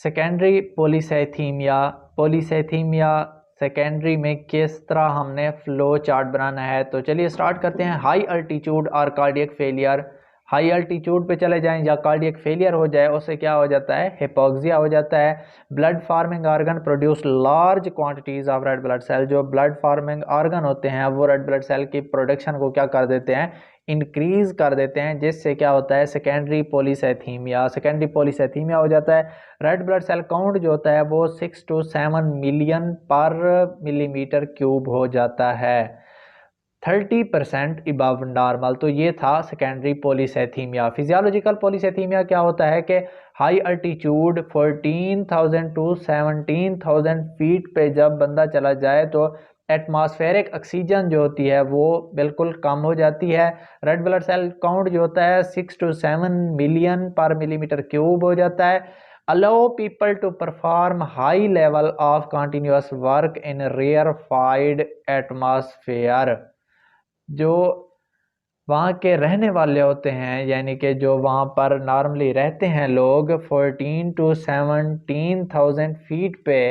Secondary polycythaemia, polycythaemia secondary में किस तरह हमने फ्लो चार्ट बनाना है। तो चलिए स्टार्ट करते हैं। हाई अल्टीट्यूड और कार्डियक फेलियर, हाई अल्टीट्यूड पे चले जाएं या कार्डियक फेलियर हो जाए, उससे क्या हो जाता है, हिपोक्सिया हो जाता है। Blood forming organ produce large quantities of red blood cell, जो ब्लड फार्मिंग ऑर्गन होते हैं वो रेड ब्लड सेल की प्रोडक्शन को क्या कर देते हैं, इंक्रीज कर देते हैं, जिससे क्या होता है, सेकेंडरी पॉलीसाइथीमिया, सेकेंडरी पॉलीसाइथीमिया हो जाता है। रेड ब्लड सेल काउंट जो होता है वो 6 to 7 मिलियन पर मिलीमीटर क्यूब हो जाता है, 30% इबव नॉर्मल। तो ये था सेकेंडरी पॉलीसाइथीमिया। फिजियोलॉजिकल पॉलीसाइथीमिया क्या होता है कि हाई अल्टीट्यूड 14,000 to 17,000 फीट पे जब बंदा चला जाए तो एटमॉस्फेरिक ऑक्सीजन जो होती है वो बिल्कुल कम हो जाती है। रेड ब्लड सेल काउंट जो होता है 6 to 7 मिलियन पर मिलीमीटर क्यूब हो जाता है। Allow people to perform high level of continuous work in rarefied atmosphere. जो वहाँ के रहने वाले होते हैं, यानी कि जो वहाँ पर नॉर्मली रहते हैं लोग 14 to 17,000 फीट पे,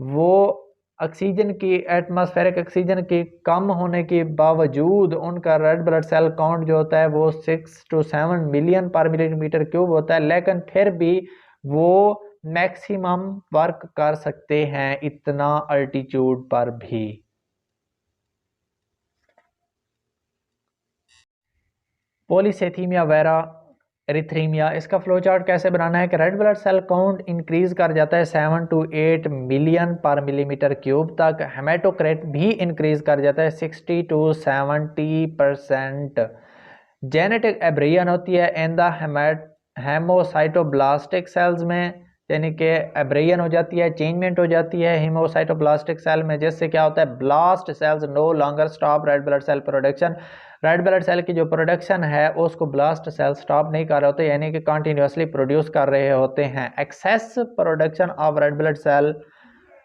वो ऑक्सीजन की, एटमॉस्फेरिक ऑक्सीजन की कम होने के बावजूद उनका रेड ब्लड सेल काउंट जो होता है वो 6 to 7 मिलियन पर मिलीमीटर क्यूब होता है, लेकिन फिर भी वो मैक्सिमम वर्क कर सकते हैं इतना अल्टीट्यूड पर भी। पॉलीसेथीमिया वेरा एरिथ्रीमिया, इसका फ्लो चार्ट कैसे बनाना है कि red blood cell count increase कर जाता है 7 to 8 मिलियन पर मिलीमीटर क्यूब तक। हेमाटोक्रेट भी इंक्रीज कर जाता है 60 to 70%। जेनेटिक एब्रियन होती है इन द हेमोसाइटोब्लास्टिक सेल्स में, यानी कि एब्रियन हो जाती है, चेंजमेंट हो जाती है हेमोसाइटोब्लास्टिक सेल में, जिससे क्या होता है, blast cells no longer stop red blood cell production. Red blood cell की जो प्रोडक्शन है उसको ब्लास्ट सेल स्टॉप नहीं कर रहे होते, यानी कि कंटिन्यूसली प्रोड्यूस कर रहे होते हैं। Excess production of red blood cell,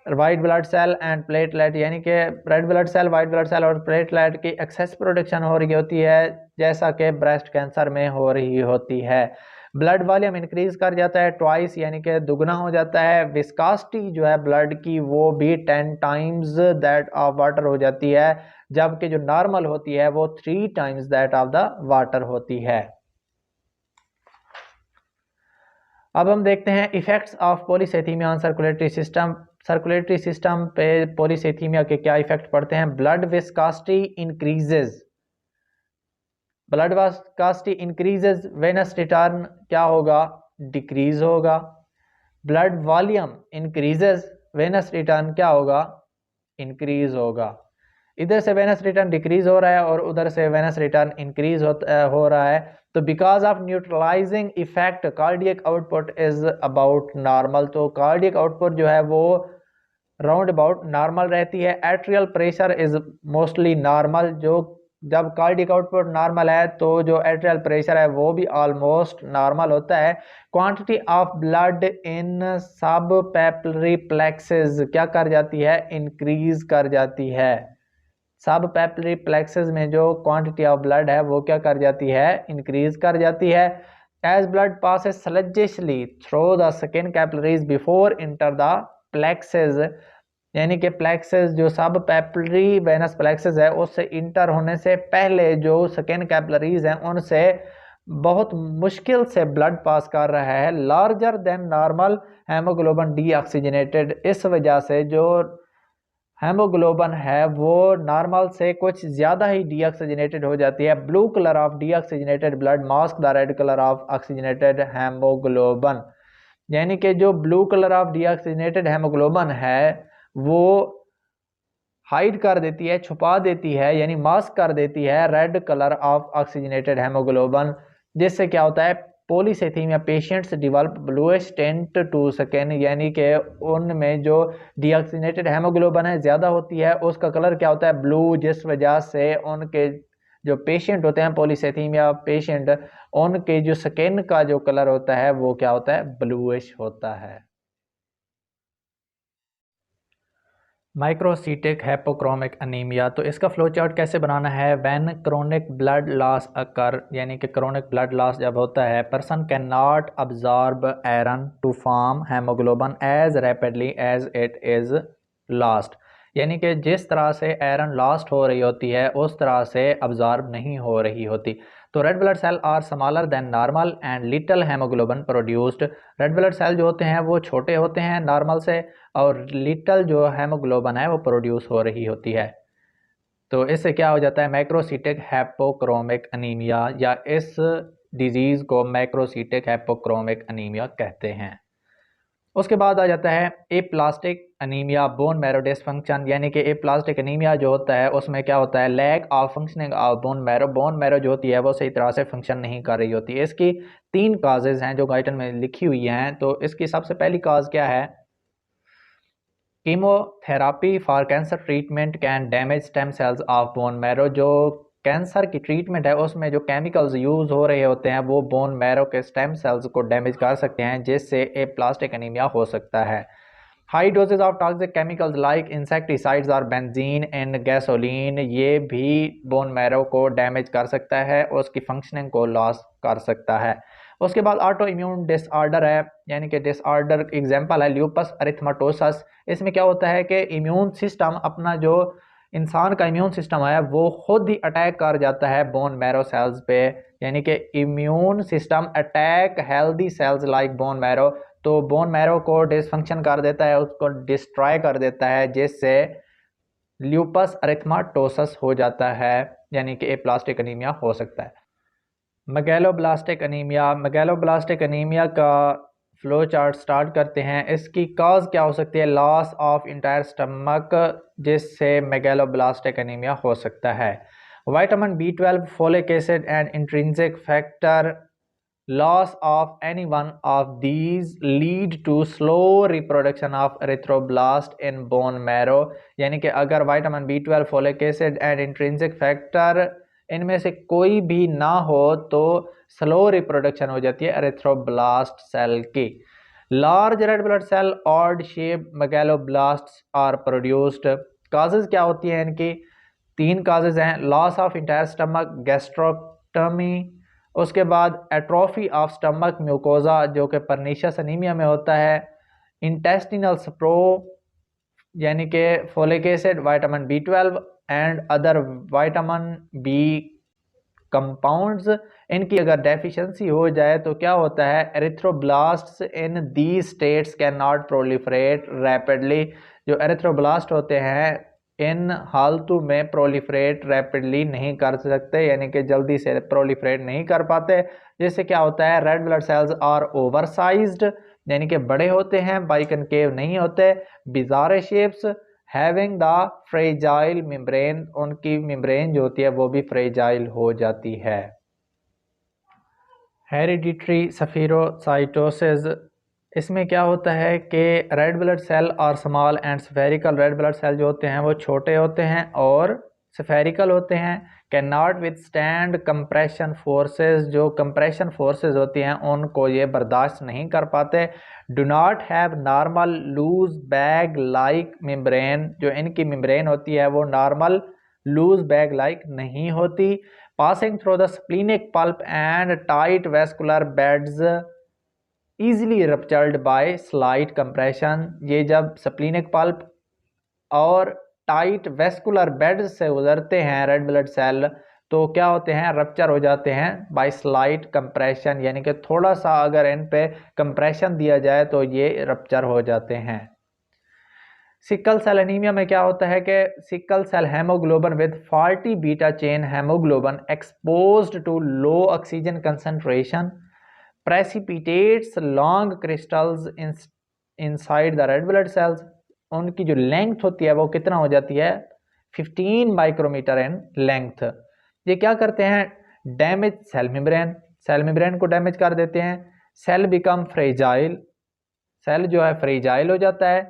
white blood cell and platelet, यानी कि red blood cell, white blood cell और प्लेटलेट की एक्सेस प्रोडक्शन हो रही होती है, जैसा कि ब्रेस्ट कैंसर में हो रही होती है। ब्लड वॉल्यूम इंक्रीज कर जाता है ट्वाइस, यानी कि दुगना हो जाता है। विस्कोसिटी जो है ब्लड की वो भी 10 टाइम्स दैट ऑफ वाटर हो जाती है, जबकि जो नॉर्मल होती है वो 3 times that of the water होती है। अब हम देखते हैं effects of polycythaemia on circulatory system. Circulatory system पे पॉलीसेथीमिया के क्या इफेक्ट पड़ते हैं। Blood viscosity increases, blood viscosity increases, venous return क्या होगा, डिक्रीज होगा। Blood volume increases, venous return क्या होगा, इंक्रीज होगा। इधर से वेनस रिटर्न डिक्रीज हो रहा है और उधर से वेनस रिटर्न इंक्रीज हो रहा है। तो because of neutralising effect cardiac output is about normal, तो कार्डियक आउटपुट जो है वो राउंड अबाउट नॉर्मल रहती है। Atrial pressure is mostly normal, जो जब कार्डियक आउटपुट नॉर्मल है तो जो एट्रियल प्रेशर है वो भी ऑलमोस्ट नॉर्मल होता है। क्वांटिटी ऑफ ब्लड इन सब पेपिलरी प्लेक्सेस क्या कर जाती है, इंक्रीज कर जाती है। सब पेपिलरी प्लेक्सेस में जो क्वांटिटी ऑफ ब्लड है वो क्या कर जाती है, इंक्रीज कर जाती है। As blood passes sluggishly through the skin capillaries before enter the plexuses, यानी कि प्लेक्सेस जो सब पेपिलरी वेनस प्लेक्सेस है उससे इंटर होने से पहले जो स्किन कैपिलरीज हैं उनसे बहुत मुश्किल से ब्लड पास कर रहा है। Larger than normal haemoglobin deoxygenated, इस वजह से जो हेमोग्लोबिन है वो नॉर्मल से कुछ ज़्यादा ही डीऑक्सीजनेटेड हो जाती है। Blue colour of deoxygenated blood mask the red colour of oxygenated haemoglobin, यानी कि जो blue colour of deoxygenated haemoglobin है वो हाइड कर देती है, छुपा देती है, यानी मास्क कर देती है red colour of oxygenated haemoglobin, जिससे क्या होता है, polycythaemia patients develop bluish tint to skin, यानी कि उनमें जो डीऑक्सीजनेटेड हेमोग्लोबिन है ज़्यादा होती है, उसका कलर क्या होता है, ब्लू, जिस वजह से उनके जो पेशेंट होते हैं पॉलीसेथीमिया पेशेंट, उनके जो स्किन का जो कलर होता है वो क्या होता है, ब्लूइश होता है। माइक्रोसीटिक हैपोक्रोमिक अनीमिया, तो इसका फ्लो चार्ट कैसे बनाना है। When chronic blood loss occur, यानी कि क्रोनिक ब्लड लॉस जब होता है, person can not absorb iron to form haemoglobin as rapidly as it is lost, यानी कि जिस तरह से आयरन लॉस्ट हो रही होती है उस तरह से अब्जॉर्ब नहीं हो रही होती। तो red blood cell are smaller than normal and little haemoglobin produced. Red blood cell जो होते हैं वो छोटे होते हैं नॉर्मल से, और लिटल जो हेमोग्लोबिन है वो प्रोड्यूस हो रही होती है। तो इससे क्या हो जाता है, मैक्रोसीटिक हैपोक्रोमिक अनीमिया, या इस डिजीज़ को मैक्रोसीटिक हैपोक्रोमिक अनीमिया कहते हैं। उसके बाद आ जाता है aplastic anaemia, bone marrow dysfunction, यानी कि एप्लास्टिक अनीमिया जो होता है उसमें क्या होता है, lack of functioning of bone marrow जो होती है वो सही तरह से फंक्शन नहीं कर रही होती है। इसकी 3 काजेज़ हैं जो गाइडन में लिखी हुई हैं। तो इसकी सबसे पहली काज क्या है, chemotherapy for cancer treatment can damage stem cells of bone marrow. जो कैंसर की ट्रीटमेंट है उसमें जो केमिकल्स यूज़ हो रहे होते हैं वो बोन मैरो के स्टेम सेल्स को डैमेज कर सकते हैं, जिससे एप्लास्टिक एनीमिया हो सकता है। High doses of toxic chemicals like insecticides और बेंजीन इन गैसोलीन, ये भी बोन मैरो को डैमेज कर सकता है, उसकी फंक्शनिंग को लॉस कर सकता है। उसके बाद ऑटो इम्यून डिसऑर्डर है, यानी कि डिसऑर्डर एग्जांपल है ल्यूपस एरिथेमेटोसस। इसमें क्या होता है कि इम्यून सिस्टम अपना जो इंसान का इम्यून सिस्टम है वो खुद ही अटैक कर जाता है बोन मैरो सेल्स पे, यानी कि immune system attack healthy cells like bone marrow, तो बोन मैरो को डिसफंक्शन कर देता है, उसको डिस्ट्रॉय कर देता है, जिससे ल्यूपस एरिथेमेटोसस हो जाता है, यानी कि एप्लास्टिक एनीमिया हो सकता है। मेगैलोब्लास्टिक अनीमिया का फ्लो चार्ट स्टार्ट करते हैं। इसकी कॉज क्या हो सकती है, लॉस ऑफ इंटायर स्टमक, जिससे मेगैलोब्लास्टिक अनीमिया हो सकता है। Vitamin B12, folic acid and intrinsic factor, loss of any one of these lead to slow reproduction of erythroblast in bone marrow, यानी कि अगर vitamin B12, folic acid and intrinsic factor इनमें से कोई भी ना हो तो स्लो रिप्रोडक्शन हो जाती है एरिथ्रोब्लास्ट सेल की। Large red blood cell odd shape megaloblasts are produced. Causes क्या होती हैं इनकी, 3 काजेज हैं, loss of entire stomach, gastrotomy, उसके बाद एट्रोफी ऑफ स्टमक म्यूकोजा जो कि परनीशियस अनीमिया में होता है, इंटेस्टिनल स्प्रो, यानी कि folic acid, vitamin B12 and other vitamin B compounds, इनकी अगर डेफिशिएंसी हो जाए तो क्या होता है, erythroblasts in the states can not proliferate rapidly. जो एरिथ्रोब्लास्ट होते हैं इन हालतों में प्रोलिफरेट रैपिडली नहीं कर सकते, यानी कि जल्दी से प्रोलिफरेट नहीं कर पाते, जिससे क्या होता है, red blood cells are oversized, यानी कि बड़े होते हैं, बाइकनकेव नहीं होते, bizarre shapes, having the fragile membrane, उनकी मेम्ब्रेन जो होती है वो भी फ्रेजाइल हो जाती है। हेरिडिटरी स्फीरोसाइटोसिस, इसमें क्या होता है कि red blood cell are small and spherical, red blood cell जो होते हैं वो छोटे होते हैं और स्फेरिकल होते हैं, can not withstand compression forces, जो कंप्रेशन फोर्सेस होती हैं उनको ये बर्दाश्त नहीं कर पाते। Do not have normal loose bag like membrane, जो इनकी मेम्ब्रेन होती है वो नॉर्मल लूज बैग लाइक नहीं होती। Passing through the splenic pulp and tight vascular beds easily ruptured by slight compression, ये जब स्प्लीनिक पल्प और टाइट वेस्कुलर बेड से गुजरते हैं रेड ब्लड सेल तो क्या होते हैं, रप्चर हो जाते हैं बाय स्लाइट कंप्रेशन, यानी कि थोड़ा सा अगर इन पे कंप्रेशन दिया जाए तो ये रप्चर हो जाते हैं। सिकल सेल एनीमिया में क्या होता है कि sickle cell haemoglobin with faulty beta chain haemoglobin exposed to low oxygen concentration precipitates long crystals inside the red blood cells, उनकी जो लेंथ होती है वो कितना हो जाती है, 15 माइक्रोमीटर इन लेंथ। ये क्या करते हैं, डैमेज सेल मेम्ब्रेन को डैमेज कर देते हैं, सेल बिकम फ्रेजाइल, सेल जो है फ्रेजाइल हो जाता है,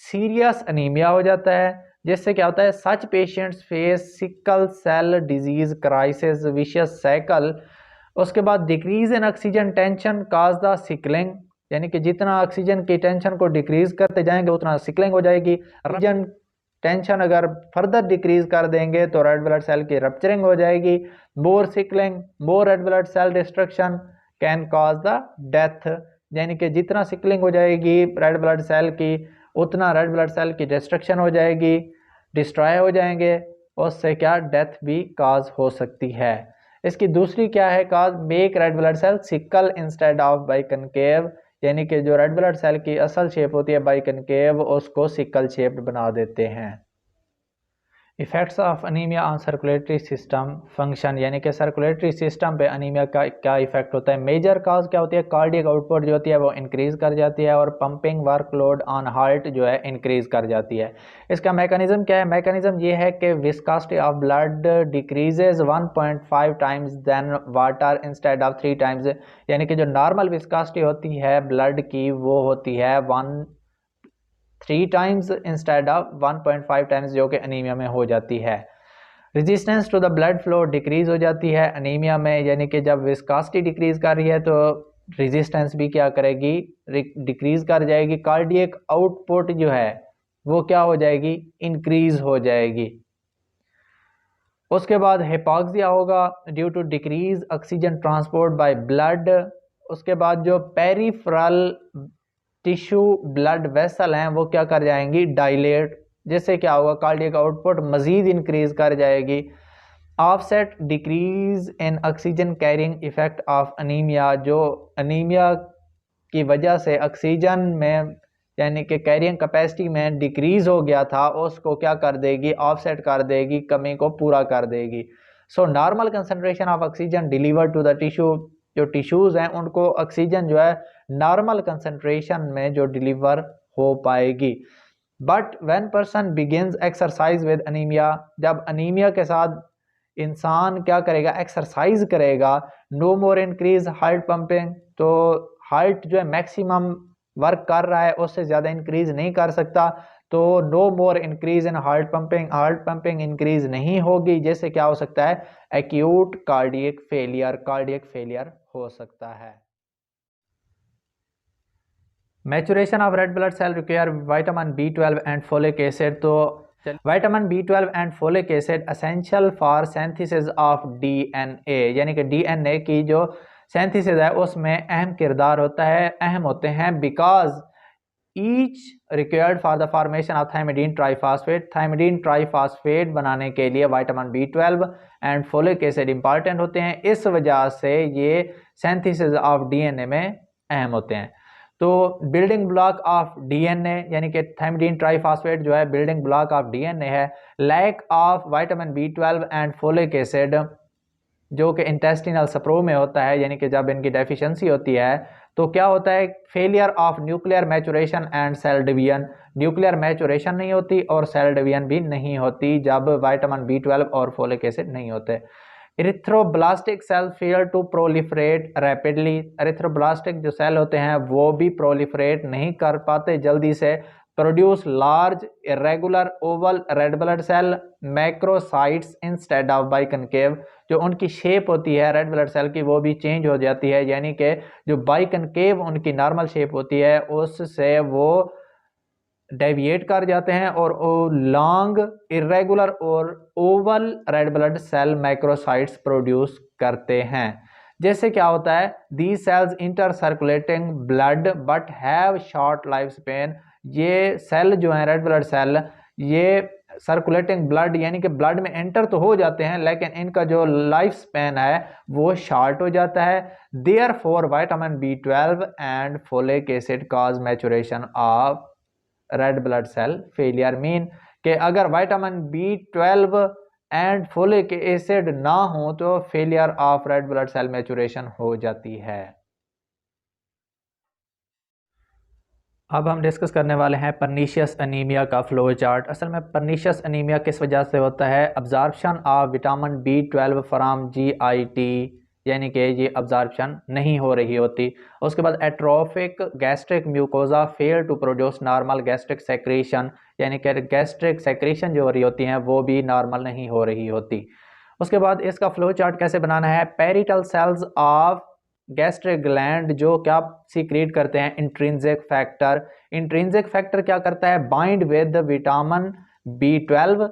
सीरियस अनीमिया हो जाता है, जिससे क्या होता है, such patients face sickle cell disease crisis vicious cycle. उसके बाद decrease in oxygen tension cause the sickling, यानी कि जितना ऑक्सीजन की टेंशन को डिक्रीज करते जाएंगे उतना सिकलिंग हो जाएगी। रीजन टेंशन अगर फर्दर डिक्रीज कर देंगे तो रेड ब्लड सेल की रप्चरिंग हो जाएगी। More sickling, more red blood cell destruction can cause the death, यानी कि जितना सिकलिंग हो जाएगी रेड ब्लड सेल की उतना रेड ब्लड सेल की डिस्ट्रक्शन हो जाएगी, डिस्ट्रॉय हो जाएंगे, उससे क्या डेथ भी काज हो सकती है। इसकी दूसरी क्या है cause, make red blood cell sickle instead of biconcave, यानी कि जो रेड ब्लड सेल की असल शेप होती है बाइकनकेव उसको सिकल शेप्ड बना देते हैं। Effects of anaemia on circulatory system function, यानी कि सर्कुलेटरी सिस्टम पे अनीमिया का क्या इफेक्ट होता है। मेजर काज क्या होती है, कार्डियक आउटपुट जो होती है वो इंक्रीज कर जाती है और पंपिंग वर्कलोड ऑन हार्ट जो है इंक्रीज कर जाती है। इसका मैकेनिज्म क्या है, मैकेनिज्म ये है कि viscosity of blood decreases 1.5 times than water instead of 3 times, यानी कि जो नॉर्मल विस्कोसिटी होती है ब्लड की वो होती है 3 टाइम्स इंस्टेड ऑफ 1.5 टाइम्स, जो कि अनीमिया में हो जाती है। Resistance to the blood flow decrease हो जाती है अनीमिया में, यानी कि जब विस्कोसिटी डिक्रीज कर रही है तो रेजिस्टेंस भी क्या करेगी, डिक्रीज कर जाएगी। कार्डियक आउटपुट जो है वो क्या हो जाएगी, इंक्रीज हो जाएगी। उसके बाद हिपोक्सिया होगा due to decrease oxygen transport by blood. उसके बाद जो पेरिफेरल टिश्यू ब्लड वेसल हैं वो क्या कर जाएंगी, डायलेट, जिससे क्या होगा कार्डियक आउटपुट मजीद इंक्रीज कर जाएगी। Offset decrease in oxygen carrying effect of anaemia, जो अनीमिया की वजह से ऑक्सीजन में यानी कि कैरियंग कैपेसिटी में डिक्रीज हो गया था उसको क्या कर देगी, ऑफसेट कर देगी, कमी को पूरा कर देगी। So normal concentration of oxygen deliver to the tissue, जो टिश्यूज हैं उनको ऑक्सीजन जो है नॉर्मल कंसंट्रेशन में जो डिलीवर हो पाएगी। But when person begins exercise with anaemia, जब अनीमिया के साथ इंसान क्या करेगा, एक्सरसाइज करेगा, no more increase heart pumping, तो हार्ट जो है मैक्सिमम वर्क कर रहा है उससे ज़्यादा इंक्रीज नहीं कर सकता, तो no more increase in heart pumping increase नहीं होगी, जैसे क्या हो सकता है, एक्यूट कार्डियक फेलियर हो सकता है। Maturation of red blood cell require vitamin B12 and folic acid. तो vitamin B12 and folic acid essential for synthesis of DNA, यानी कि DNA की जो सिंथेसिस है उसमें अहम किरदार होता है, अहम होते हैं, because each required for the formation of thymidine triphosphate. Thymidine triphosphate बनाने के लिए vitamin B12 and folic acid important होते हैं, इस वजह से ये सिंथेसिस ऑफ DNA में अहम होते हैं। तो बिल्डिंग ब्लॉक ऑफ DNA यानी कि थायमिडीन ट्राइफॉस्फेट जो है बिल्डिंग ब्लॉक ऑफ DNA है। Lack of vitamin B12 and folic acid जो कि इंटेस्टिनल सप्रो में होता है, यानी कि जब इनकी डेफिशिएंसी होती है तो क्या होता है, failure of nuclear maturation and cell division, nuclear maturation नहीं होती और सेल डिवीजन भी नहीं होती जब विटामिन B12 और फोलिक एसिड नहीं होते। Erythroblastic cell fail to proliferate rapidly, erythroblastic जो सेल होते हैं वो भी प्रोलिफरेट नहीं कर पाते जल्दी से। Produce large irregular oval red blood cell macrocytes instead of biconcave, जो उनकी शेप होती है रेड ब्लड सेल की वो भी चेंज हो जाती है, यानी कि जो बाइकनकेव उनकी नॉर्मल शेप होती है उससे वो डेविएट कर जाते हैं और लॉन्ग इरेगुलर और oval red blood cell macrocytes produce करते हैं। जैसे क्या होता है, the cells enter circulating blood but have short life span, ये सेल जो है रेड ब्लड सेल ये सर्कुलेटिंग ब्लड यानी कि ब्लड में एंटर तो हो जाते हैं लेकिन इनका जो लाइफ स्पेन है वो शॉर्ट हो जाता है। Therefore vitamin B12 and folic acid cause maturation of red blood cell failure, mean कि अगर vitamin B12 and folic acid ना हो तो failure of red blood cell maturation हो जाती है। अब हम डिस्कस करने वाले हैं परनीशियस अनीमिया का फ्लो चार्ट। असल में परनीशियस अनीमिया किस वजह से होता है, absorption of vitamin B12 from GIT, यानी कि ये अब्जॉर्प्शन नहीं हो रही होती। उसके बाद atrophic gastric mucosa fail to produce normal gastric secretion, यानी कि गैस्ट्रिक सेक्रेशन जो हो रही होती हैं वो भी नॉर्मल नहीं हो रही होती। उसके बाद इसका फ्लो चार्ट कैसे बनाना है, parietal cells of gastric gland जो क्या सीक्रेट करते हैं इंट्रिंसिक फैक्टर। इंट्रिंसिक फैक्टर क्या करता है, bind with vitamin B12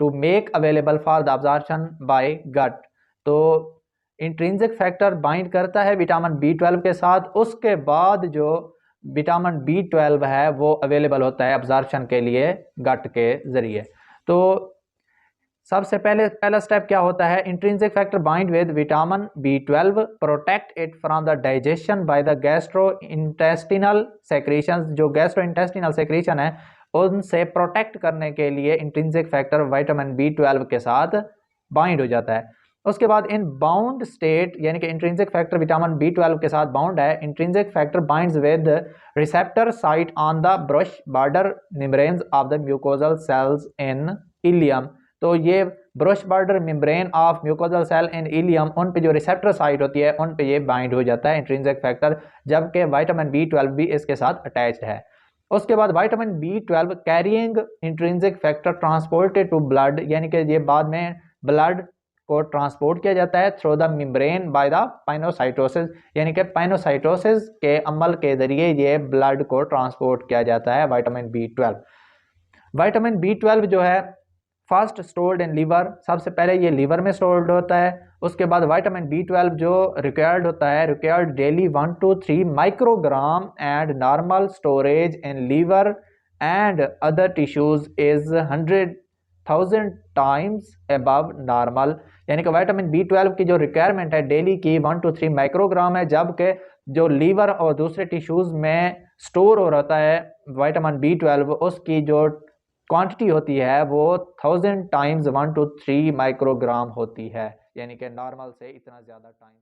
to make available for the absorption by gut. तो इंट्रिंसिक फैक्टर बाइंड करता है विटामिन B12 के साथ, उसके बाद जो विटामिन B12 है वो अवेलेबल होता है अब्जॉर्प्शन के लिए गट के ज़रिए। तो सबसे पहला स्टेप क्या होता है, intrinsic factor bind with vitamin B12 protect it from the digestion by the gastro intestinal secretions. जो गैस्ट्रो इंटेस्टिनल सेक्रेशन है उनसे प्रोटेक्ट करने के लिए इंट्रिंसिक फैक्टर विटामिन B12 के साथ बाइंड हो जाता है। उसके बाद इन बाउंड स्टेट यानी कि इंट्रिंसिक फैक्टर विटामिन B12 के साथ बाउंड है। Intrinsic factor binds with receptor site on the brush border membranes of the mucosal cells in ileum. तो ये brush border membrane of mucosal cell in ileum, उन पे जो रिसेप्टर साइट होती है उन पे ये बाइंड हो जाता है इंट्रिंसिक फैक्टर, जबकि विटामिन B12 भी इसके साथ अटैच्ड है। उसके बाद vitamin B12 carrying intrinsic factor transported to blood, यानी कि ये बाद में ब्लड को ट्रांसपोर्ट किया जाता है through the membrane by the pinocytosis, यानी कि पाइनोसाइटोसिस के अमल के जरिए ये ब्लड को ट्रांसपोर्ट किया जाता है विटामिन B12। विटामिन B12 जो है फर्स्ट स्टोर्ड इन लीवर, सबसे पहले ये लीवर में स्टोर्ड होता है। उसके बाद विटामिन B12 जो रिक्वायर्ड होता है, required daily 1 to 3 microgram and normal storage in liver and other tissues is 100,000 times above normal. यानी कि विटामिन B12 की जो रिक्वायरमेंट है डेली की 1 to 3 माइक्रोग्राम है, जबकि जो लीवर और दूसरे टिश्यूज में स्टोर हो रहता है विटामिन B12 उसकी जो क्वांटिटी होती है वो 1000 टाइम्स 1 to 3 माइक्रोग्राम होती है, यानी कि नॉर्मल से इतना ज़्यादा टाइम।